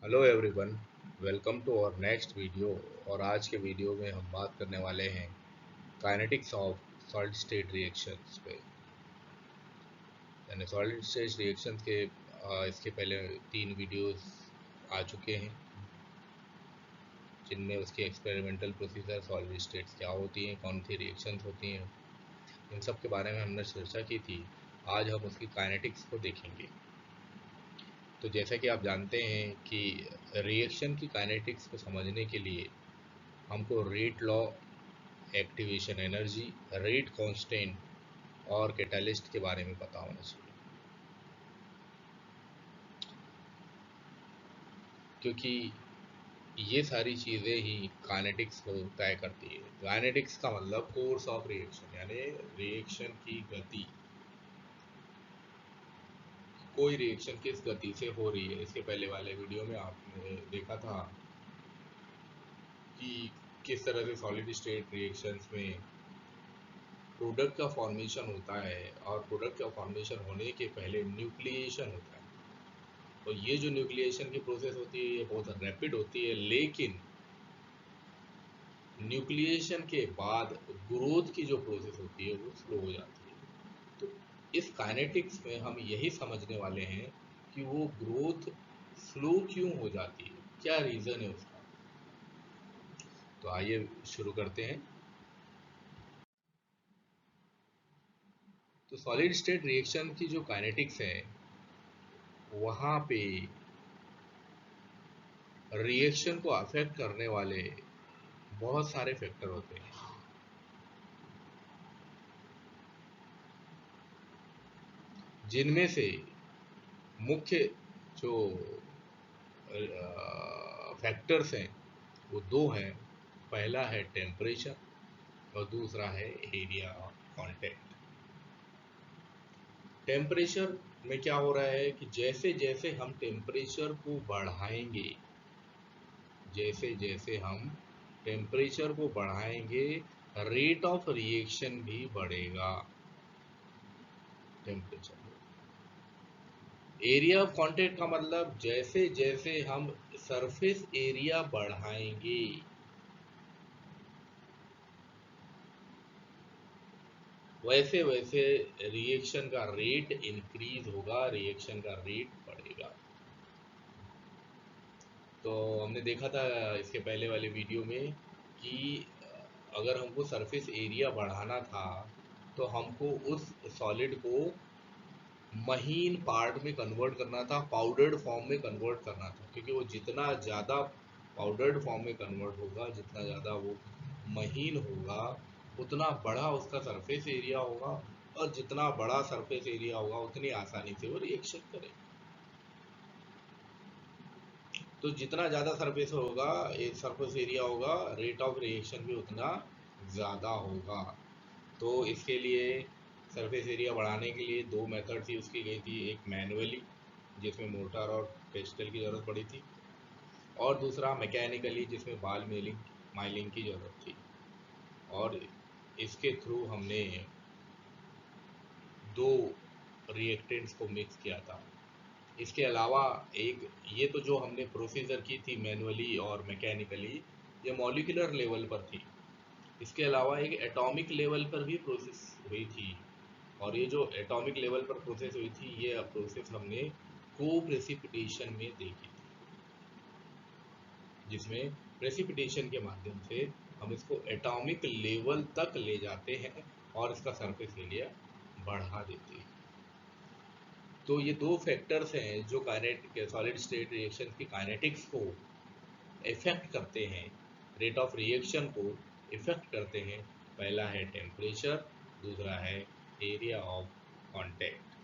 Hello everyone, welcome to our next video. और आज के वीडियो में हम बात करने वाले हैं kinetics of solid state reactions पे। यानी सॉलिड स्टेट रिएक्शंस के इसके पहले 3 वीडियोस आ चुके हैं, जिनमें उसके एक्सपेरिमेंटल प्रोसीजर, सॉलिड स्टेट्स क्या होती हैं, कौन सी रिएक्शंस होती हैं, इन सब के बारे में हमने चर्चा की थी। आज हम उसकी काइनेटिक्स को देखेंगे। तो जैसा कि आप जानते हैं कि रिएक्शन की काइनेटिक्स को समझने के लिए हमको rate law, activation energy, rate constant और कैटालिस्ट के बारे में पता होना चाहिए, क्योंकि ये सारी चीज़ें ही काइनेटिक्स को तय करती है। काइनेटिक्स का मतलब कोर्स ऑफ रिएक्शन, यानी रिएक्शन की गति। कोई रिएक्शन किस गति से हो रही है। इसके पहले वाले वीडियो में आपने देखा था कि किस तरह से सॉलिड स्टेट रिएक्शंस में प्रोडक्ट का फॉर्मेशन होता है, और प्रोडक्ट का फॉर्मेशन होने के पहले न्यूक्लिएशन होता है। तो ये जो न्यूक्लिएशन की प्रोसेस होती है ये बहुत रैपिड होती है, लेकिन न्यूक्लिएशन के बाद ग्रोथ की जो प्रोसेस होती है वो स्लो हो जाती है। तो इस काइनेटिक्स में हम यही समझने वाले हैं कि वो ग्रोथ स्लो क्यों हो जाती है, क्या रीज़न है उसका। तो आइए शुरू करते हैं। तो सॉलिड स्टेट रिएक्शन की जो काइनेटिक्स है, वहाँ पे रिएक्शन को अफेक्ट करने वाले बहुत सारे फैक्टर होते हैं, जिनमें से मुख्य जो फैक्टर्स हैं वो दो हैं। पहला है टेम्परेचर और दूसरा है एरिया ऑफ कांटेक्ट। टेम्परेचर में क्या हो रहा है कि जैसे जैसे हम टेम्परेचर को बढ़ाएंगे, जैसे जैसे हम टेम्परेचर को बढ़ाएंगे, रेट ऑफ रिएक्शन भी बढ़ेगा टेम्परेचर। एरिया ऑफ कांटेक्ट का मतलब जैसे जैसे हम सरफेस एरिया बढ़ाएंगे, वैसे वैसे रिएक्शन का रेट इंक्रीज होगा, रिएक्शन का रेट बढ़ेगा। तो हमने देखा था इसके पहले वाले वीडियो में कि अगर हमको सरफेस एरिया बढ़ाना था तो हमको उस सॉलिड को महीन पार्ट में कन्वर्ट करना था, पाउडर्ड फॉर्म में कन्वर्ट करना था, क्योंकि वो जितना ज़्यादा पाउडर्ड फॉर्म में कन्वर्ट होगा, जितना ज़्यादा वो महीन होगा, उतना बड़ा उसका सरफेस एरिया होगा, और जितना बड़ा सरफेस एरिया होगा उतनी आसानी से वो रिएक्शन करेगा। तो जितना ज़्यादा सरफेस होगा, सरफेस एरिया होगा, रेट ऑफ रिएक्शन भी उतना ज़्यादा होगा। तो इसके लिए सरफेस एरिया बढ़ाने के लिए दो मेथड्स यूज़ की गई थी। एक मैनुअली, जिसमें मोटर और पेस्टल की ज़रूरत पड़ी थी, और दूसरा मैकेनिकली, जिसमें बाल मिलिंग माइलिंग की ज़रूरत थी। और इसके थ्रू हमने दो रिएक्टेंट्स को मिक्स किया था। इसके अलावा एक, ये तो जो हमने प्रोसीजर की थी मैनुअली और मैकेनिकली, ये मॉलिक्यूलर लेवल पर थी। इसके अलावा एक एटॉमिक लेवल पर भी प्रोसेस हुई थी, और ये जो एटॉमिक लेवल पर प्रोसेस हुई थी, ये प्रोसेस हमने को प्रेसिपिटेशन में देखी थी, जिसमें प्रेसिपिटेशन के माध्यम से हम इसको एटॉमिक लेवल तक ले जाते हैं और इसका सरफेस एरिया बढ़ा देते हैं। तो ये दो फैक्टर्स हैं जो काइनेटिक सॉलिड स्टेट रिएक्शन की काइनेटिक्स को इफेक्ट करते हैं, रेट ऑफ रिएक्शन को इफेक्ट करते हैं। पहला है टेम्परेचर, दूसरा है एरिया ऑफ कांटेक्ट।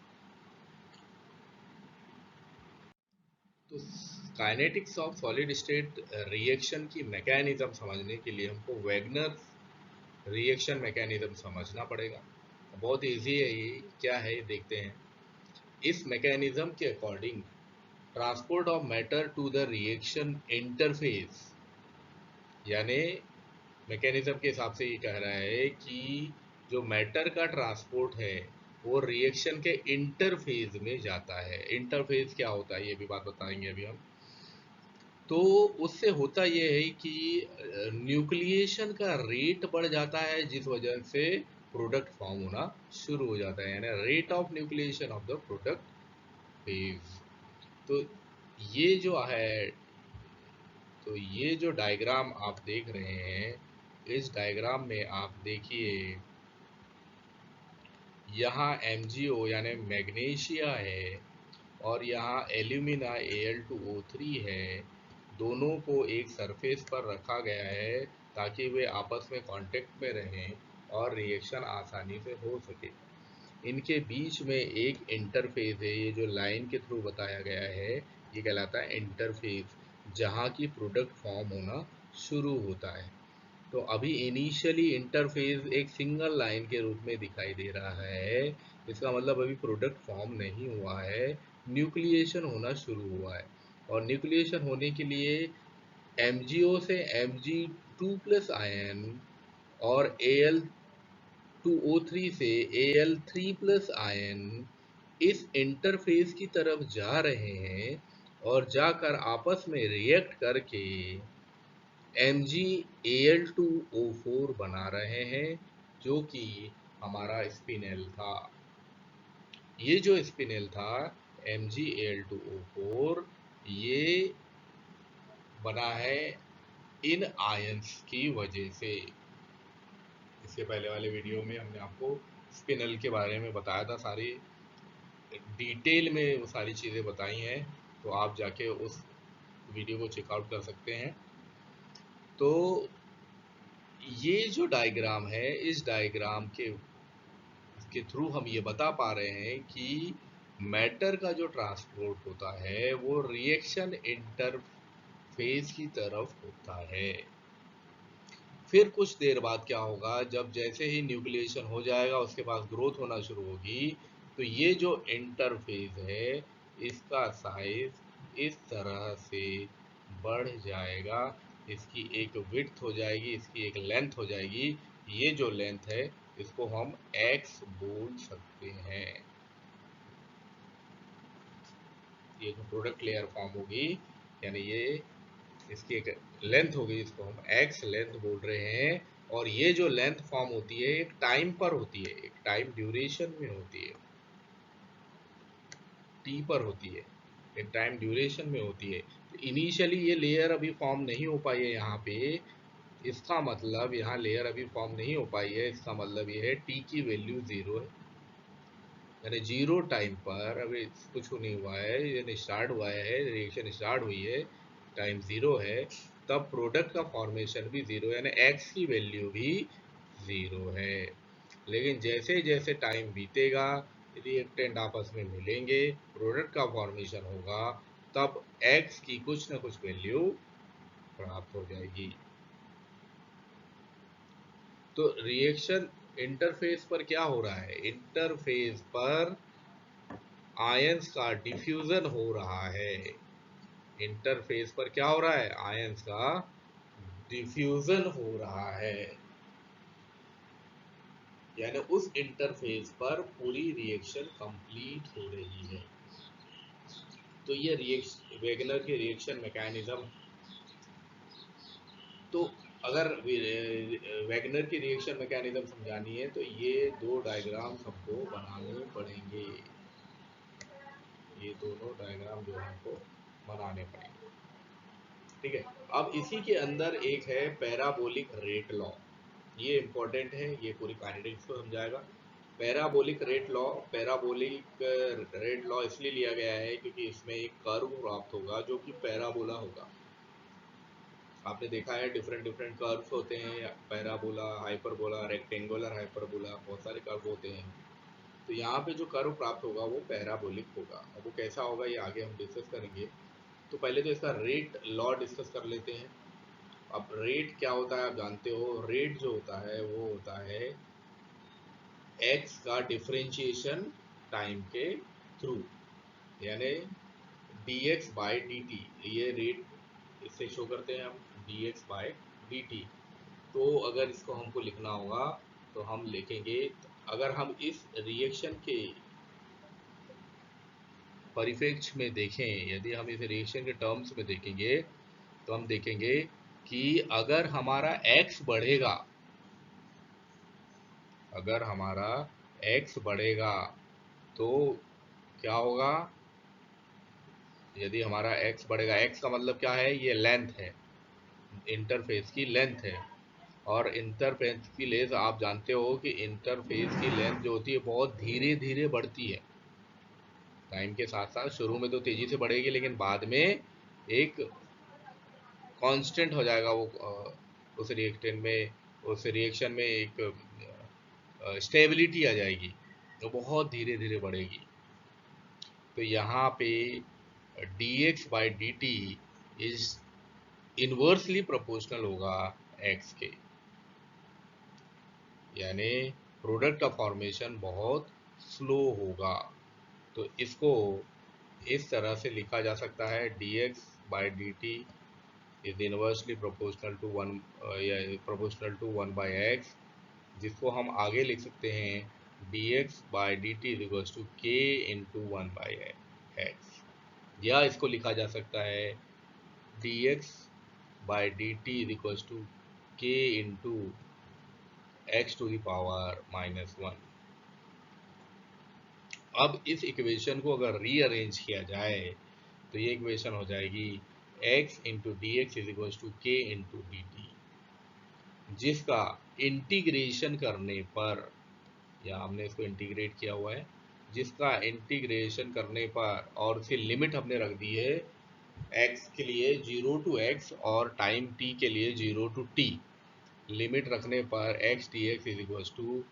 तो kinetics of solid state reaction की मैकेनिज्म समझने के लिए हमको वैगनर रिएक्शन मैकेनिज्म समझना पड़ेगा। बहुत इजी है ये, क्या है देखते हैं। इस मैकेनिज्म के according transport of matter to the reaction interface, यानी मैकेनिज्म के हिसाब से ये कह रहा है कि जो मैटर का ट्रांसपोर्ट है वो रिएक्शन के इंटरफेज में जाता है। इंटरफेज क्या होता है ये भी बात बताएंगे अभी हम। तो उससे होता ये है कि न्यूक्लिएशन का रेट बढ़ जाता है, जिस वजह से प्रोडक्ट फॉर्म होना शुरू हो जाता है, यानी rate of nucleation of the product phase. तो ये जो है, तो ये जो डायग्राम आप देख रहे हैं, इस डायग्राम में आप देखिए, यहाँ MgO यानी मैग्नीशिया है और यहाँ एल्यूमिना Al2O3 है। दोनों को एक सरफेस पर रखा गया है ताकि वे आपस में कांटेक्ट में रहें और रिएक्शन आसानी से हो सके। इनके बीच में एक इंटरफेस है, ये जो लाइन के थ्रू बताया गया है ये कहलाता है इंटरफेस, जहाँ की प्रोडक्ट फॉर्म होना शुरू होता है। तो अभी इनिशियली इंटरफेस एक सिंगल लाइन के रूप में दिखाई दे रहा है, इसका मतलब अभी प्रोडक्ट फॉर्म नहीं हुआ है, न्यूक्लिएशन होना शुरू हुआ है। और न्यूक्लिएशन होने के लिए MgO से Mg2 प्लस आयन और Al2O3 से Al3 प्लस आयन इस इंटरफेस की तरफ जा रहे हैं और जाकर आपस में रिएक्ट करके MgAl2O4 बना रहे हैं, जो कि हमारा स्पिनेल था। ये जो स्पिनेल था MgAl2O4, ये बना है इन आयंस की वजह से। इसके पहले वाले वीडियो में हमने आपको स्पिनल के बारे में बताया था, सारी डिटेल में वो सारी चीज़ें बताई हैं, तो आप जाके उस वीडियो को चेकआउट कर सकते हैं। तो ये जो डायग्राम है, इस डायग्राम के थ्रू हम ये बता पा रहे हैं कि मैटर का जो ट्रांसपोर्ट होता है वो रिएक्शन इंटरफेस की तरफ होता है। फिर कुछ देर बाद क्या होगा, जब जैसे ही न्यूक्लिएशन हो जाएगा उसके बाद ग्रोथ होना शुरू होगी, तो ये जो इंटरफेस है इसका साइज इस तरह से बढ़ जाएगा, इसकी एक विड्थ हो जाएगी, इसकी एक लेंथ हो जाएगी। ये जो लेंथ है इसको हम x बोल सकते हैं। ये जो प्रोडक्ट लेयर फॉर्म होगी, यानी ये इसकी एक लेंथ होगी, इसको हम x लेंथ बोल रहे हैं। और ये जो लेंथ फॉर्म होती है एक टाइम पर होती है, एक टाइम ड्यूरेशन में होती है, t पर होती है, एक टाइम ड्यूरेशन में होती है। तो इनिशियली ये लेयर अभी फॉर्म नहीं हो पाई है यहाँ पे, इसका मतलब यहाँ लेयर अभी फॉर्म नहीं हो पाई है, इसका मतलब ये है t की वैल्यू 0 है, यानी 0 टाइम पर अभी कुछ नहीं हुआ है, यानी स्टार्ट हुआ है, रिएक्शन स्टार्ट हुई है, टाइम 0 है, तब प्रोडक्ट का फॉर्मेशन भी 0, यानी x की वैल्यू भी 0 है। लेकिन जैसे जैसे टाइम बीतेगा, रिएक्टेंट आपस में मिलेंगे, प्रोडक्ट का फॉर्मेशन होगा, तब x की कुछ ना कुछ वैल्यू प्राप्त हो जाएगी। तो रिएक्शन इंटरफेस पर क्या हो रहा है, इंटरफेस पर आयंस का डिफ्यूजन हो रहा है। इंटरफेस पर क्या हो रहा है, आयंस का डिफ्यूजन हो रहा है, यानी उस इंटरफेस पर पूरी रिएक्शन कंप्लीट हो रही है। तो ये रिएक्शन वेगनर के रिएक्शन मैकेनिज्म। तो अगर वेगनर की रिएक्शन मैकेनिज्म समझानी है तो ये दो डायग्राम हमको बनाने पड़ेंगे, ये दोनों डायग्राम जो हमको बनाने पड़ेंगे। ठीक है, अब इसी के अंदर एक है पैराबोलिक रेट लॉ, ये इंपॉर्टेंट है, ये पूरी काइनेटिक्स को समझाएगा। Parabolic rate law, parabolic rate law इसलिए लिया गया है क्योंकि इसमें एक कर्व प्राप्त होगा जो कि पैराबोला होगा। आपने देखा है डिफरेंट डिफरेंट कर्व्स होते हैं, पैराबोला, हाइपरबोला, रेक्टेंगुलर हाइपरबोला, बहुत सारे कर्व होते हैं। तो यहाँ पे जो कर्व प्राप्त होगा वो पैराबोलिक होगा, और वो कैसा होगा ये आगे हम डिस्कस करेंगे। तो पहले तो इसका रेट लॉ डिस्कस कर लेते हैं। अब रेट क्या होता है आप जानते हो, रेट जो होता है वो होता है x का डिफरेंशिएशन टाइम के थ्रू, यानी dx बाई dt, ये रेट इससे शो करते हैं हम, dx बाई dt। तो अगर इसको हमको लिखना होगा तो हम लिखेंगे, अगर हम इस रिएक्शन के परिप्रेक्ष्य में देखें, यदि हम इस रिएक्शन के टर्म्स में देखेंगे तो हम देखेंगे कि अगर हमारा x बढ़ेगा, अगर हमारा x बढ़ेगा तो क्या होगा? यदि हमारा x बढ़ेगा, x का मतलब क्या है? ये लेंथ है, इंटरफेस की लेंथ है। और इंटरफेस की लेंथ आप जानते हो कि इंटरफेस की लेंथ जो होती है बहुत धीरे धीरे बढ़ती है टाइम के साथ साथ। शुरू में तो तेजी से बढ़ेगी, लेकिन बाद में एक कांस्टेंट हो जाएगा वो, उस रिएक्टेंट में, उस रिएक्शन में एक स्टेबिलिटी आ जाएगी, तो बहुत धीरे धीरे बढ़ेगी। तो यहाँ पे dx by d t is inversely proportional होगा x के, यानी प्रोडक्ट का फॉर्मेशन बहुत स्लो होगा। तो इसको इस तरह से लिखा जा सकता है, dx by d t is inversely proportional to one, या प्रोपोर्शनल टू 1/x, जिसको हम आगे लिख सकते हैं dx by d t is equals to k into 1/x, या इसको लिखा जा सकता है dx by d t is equals to k into x to the power -1। अब इस इक्वेशन को अगर रीअरेंज किया जाए तो ये इक्वेशन हो जाएगी x into d x is equals to k into d t, जिसका इंटीग्रेशन करने पर, या हमने इसको इंटीग्रेट किया हुआ है, जिसका इंटीग्रेशन करने पर, और उसकी लिमिट हमने रख दी है x के लिए 0 टू x और टाइम t के लिए 0 टू t। लिमिट रखने पर x d x is equals to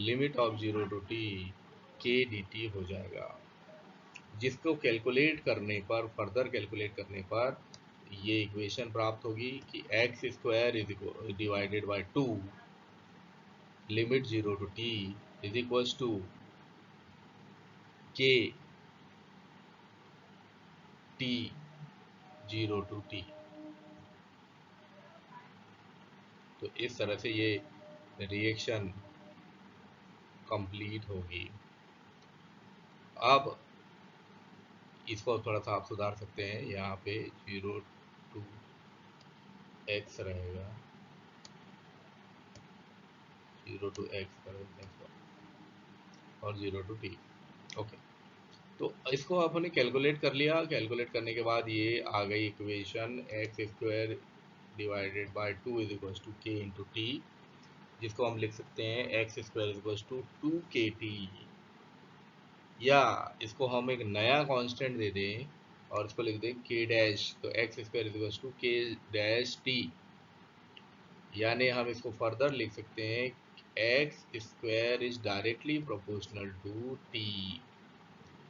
limit of 0 to t k d t हो जाएगा, जिसको कैलकुलेट करने पर, फर्दर कैलकुलेट करने पर ये इक्वेशन प्राप्त होगी कि x square is divided by 2 limit 0 to t is equals to k t 0 to t। तो इस तरह से ये रिएक्शन कंप्लीट होगी। अब इसको थोड़ा सा आप सुधार सकते हैं, यहाँ पे 0 टू x रहेगा, 0 टू x करेंगे और 0 टू t। ओके, तो इसको आपने कैलकुलेट कर लिया। कैलकुलेट करने के बाद ये आ गई equation x square divided by 2 is equals to k into t, जिसको हम लिख सकते हैं x square is equals to 2kt, या इसको हम एक नया कांस्टेंट दे दें और इसको लिख दें के डैश, तो x square is equals to k dash t, यानी हम इसको फर्दर लिख सकते हैं x square is directly proportional to t.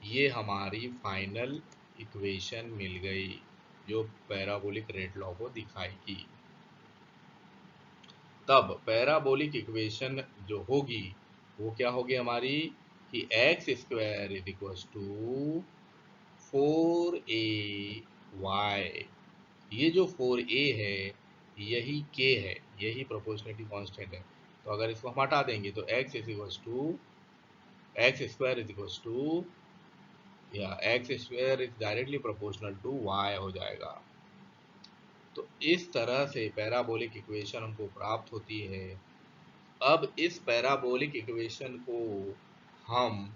ये हमारी फाइनल इक्वेशन मिल गई जो पैराबोलिक रेट लॉ को दिखाएगी। तब पैराबोलिक इक्वेशन जो होगी वो क्या होगी हमारी, कि x square is equals to 4ay, ये जो 4a है यही k है, यही प्रोपोर्शनलिटी कांस्टेंट है। तो अगर इसको हम हटा देंगे तो x is equals to, x square is equals to, या x square is directly proportional to y हो जाएगा। तो इस तरह से पैराबोलिक इक्वेशन हमको प्राप्त होती है। अब इस पैराबोलिक इक्वेशन को हम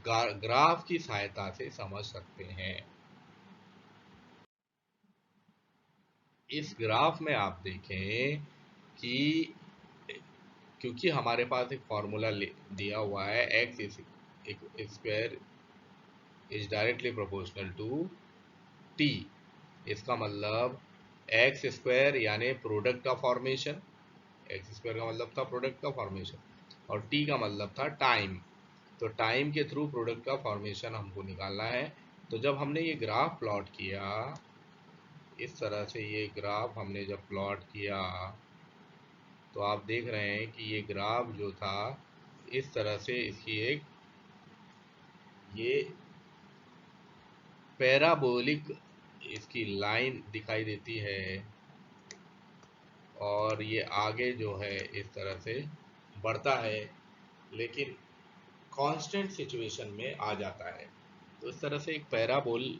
ग्राफ की सहायता से समझ सकते हैं। इस ग्राफ में आप देखें कि क्योंकि हमारे पास एक फॉर्मूला दिया हुआ है x square is directly proportional to t, इसका मतलब एक्स स्क्वायर यानी प्रोडक्ट का फॉर्मेशन, एक्स स्क्वायर का मतलब था प्रोडक्ट का फॉर्मेशन, और टी का मतलब था टाइम। तो टाइम के थ्रू प्रोडक्ट का फॉर्मेशन हमको निकालना है। तो जब हमने ये ग्राफ प्लॉट किया, इस तरह से ये ग्राफ हमने जब प्लॉट किया, तो आप देख रहे हैं कि ये ग्राफ जो था इस तरह से, इसकी एक ये पैराबोलिक इसकी लाइन दिखाई देती है, और ये आगे जो है इस तरह से बढ़ता है, लेकिन कांस्टेंट सिचुएशन में आ जाता है। तो इस तरह से एक पैराबोलिक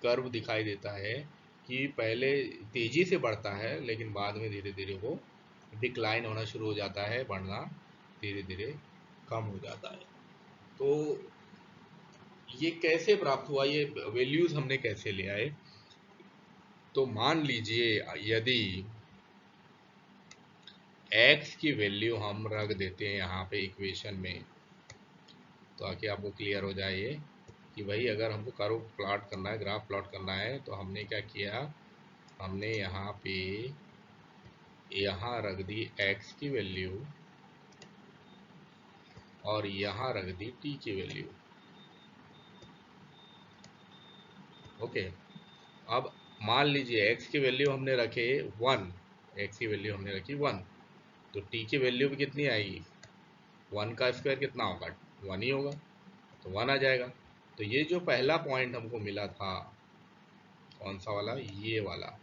कर्व दिखाई देता है, कि पहले तेजी से बढ़ता है लेकिन बाद में धीरे धीरे वो डिक्लाइन होना शुरू हो जाता है, बढ़ना धीरे धीरे कम हो जाता है। तो ये कैसे प्राप्त हुआ, ये वैल्यूज हमने कैसे ले आए? तो मान लीजिए यदि x की वैल्यू हम रख देते हैं यहाँ पे इक्वेशन में, ताकि आपको क्लियर हो जाए ये कि भाई अगर हमको कर्व प्लॉट करना है, ग्राफ प्लॉट करना है, तो हमने क्या किया, हमने यहाँ पे यहाँ रख दी x की वैल्यू और यहाँ रख दी t की वैल्यू। ओके, अब मान लीजिए x की वैल्यू हमने रखे 1, x की वैल्यू हमने रखी 1, तो t की वैल्यू भी कितनी आएगी, 1 का स्क्वायर कितना होगा, 1 ही होगा, तो 1 आ जाएगा। तो ये जो पहला पॉइंट हमको मिला था, कौन सा वाला, ये वाला,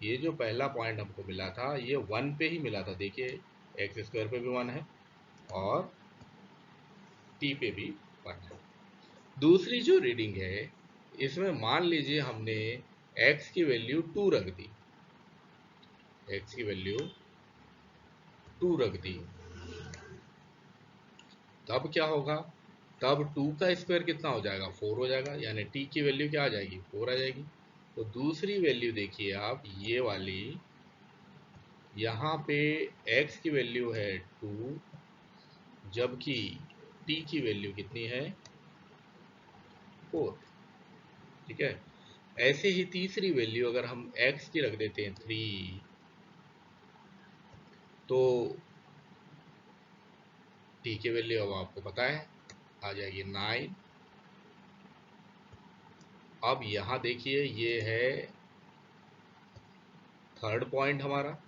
ये जो पहला पॉइंट हमको मिला था ये 1 पे ही मिला था। देखिए एक्स स्क्वायर पे भी 1 है और टी पे भी 1 है। दूसरी जो रीडिंग है इसमें मान लीजिए हमने x की वैल्यू 2 रख दी, x की वैल्यू 2 रख दी, तब क्या होगा, तब 2 का स्क्वायर कितना हो जाएगा, 4 हो जाएगा, यानी t की वैल्यू क्या आ जाएगी, 4 आ जाएगी। तो दूसरी वैल्यू देखिए आप, ये वाली, यहाँ पे x की वैल्यू है 2, जबकि t की वैल्यू कितनी है, 4। ठीक है, ऐसे ही तीसरी वैल्यू अगर हम x की रख देते हैं 3, तो t की वैल्यू अब आपको पता है आ जाएगी 9। अब यहाँ देखिए ये है थर्ड पॉइंट हमारा,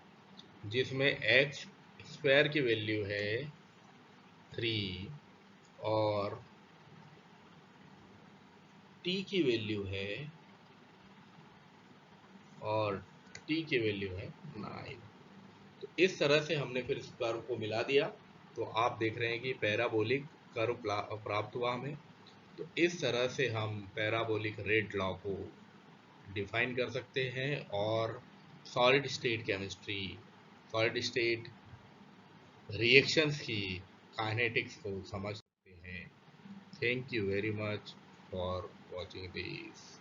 जिसमें x स्क्वायर की वैल्यू है 3 और t की वैल्यू है, और t की वैल्यू है 9। तो इस तरह से हमने फिर इस कर्व को मिला दिया, तो आप देख रहे हैं कि पैराबोलिक कर्व प्राप्त हुआ हमें। तो इस तरह से हम पैराबोलिक रेट लॉ को डिफाइन कर सकते हैं और solid state chemistry, solid state reactions की काइनेटिक्स को समझ सकते हैं। Thank you very much for watching this.